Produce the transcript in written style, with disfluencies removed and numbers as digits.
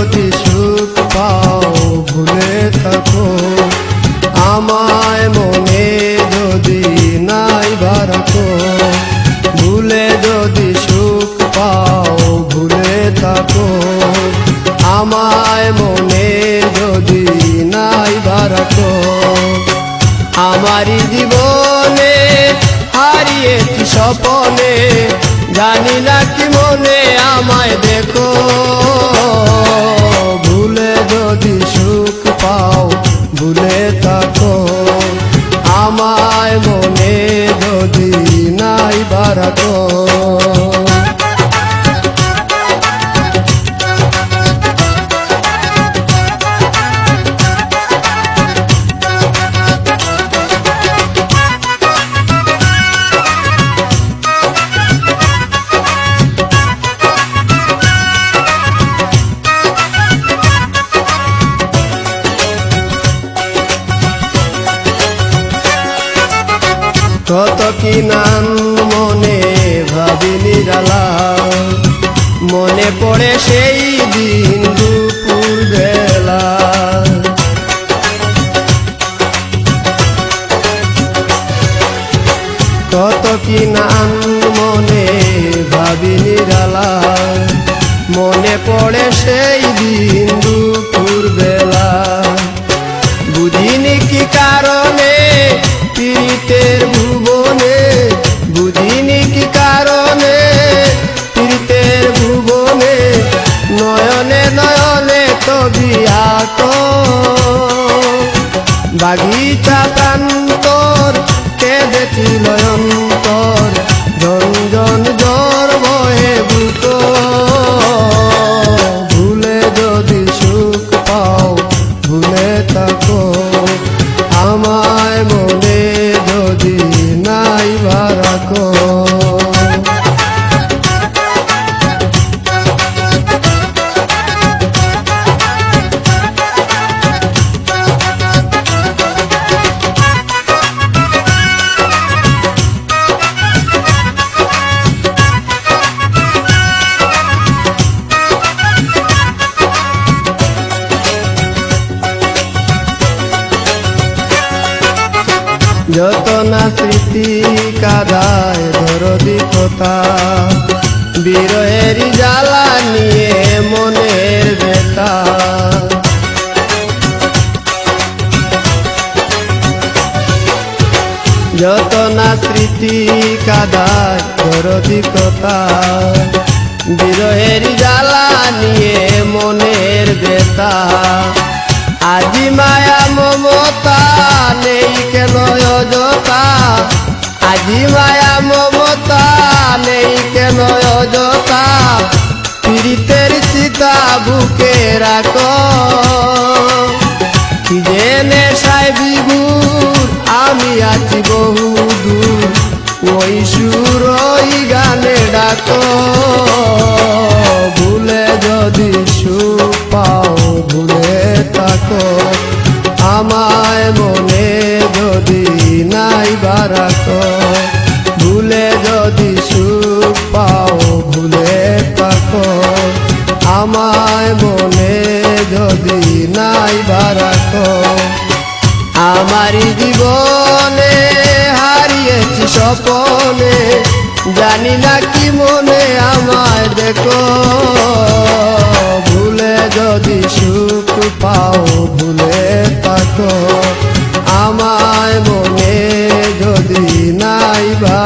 যদি সুখ পাও ভুলে থাকো, আমায় মনে যদি নাইবা রাখো, ভুলে যদি সুখ পাও ভুলে থাকো, আমায় মনে যদি নাইবা রাখো। আমারি জীবনে হারিয়েছি স্বপনে, জানি না কি মনে আমায় দেখো, ভুলে যদি সুখ পাও ভুলে থাকো, আমায় মনে যদি নাইবা রাখো। কত কি নাম মনে ভাবি নিরালা, মনে পড়ে সেই দিন দুপুর বেলা। কত কি নাম মনে ভাবি নিরালা, মনে পড়ে সেই দিন দুপুর বেলা। বুঝিনি কি কারণে পীড়িতের ভুবনে, বুঝিনি কি কারণে পীড়িতের ভুবনে, নয়নে নয়নে ছবি আঁকো, বাগিচা প্রান্তর কেঁদেছিল অন্তর, ঝনঝন জ্বর বহে বুকো, ভুলে যদি সুখ পাও ভুলে থাকো, আমায় মনে যদি নাইবা রাখো। যত না স্মৃতি কাদায় দরদি কথা, বিরহের জ্বালা নিয়ে মনের ব্যথা। যত না স্মৃতি কাদায় দরদি কথা, বিরহের জ্বালা নিয়ে মনের ব্যথা। আজি মায়া মমতা নেই কেন অযথা, আজি মায়া মমতা নেই কেন অযথা, পীড়িতের চিতা বুকে রাখো, কি জেনে সাই বিভুর আমি আছি বহু দূর, ওই সুর ওই গানে ডাকো, ভুলে যদি সুখ পাও ভুলে থাকো, আমায় মনে যদি নাইবা রাখো, ভুলে যদি সুখ পাও ভুলে থাকো, আমায় মনে যদি নাইবা রাখো। আমারি জীবনে হারিয়েছি স্বপনে, জানি না কি মনে আমায় দেখো, ভুলে যদি সুখ পাও ভুলে থাকো, আমায় মনে যদি নাইবা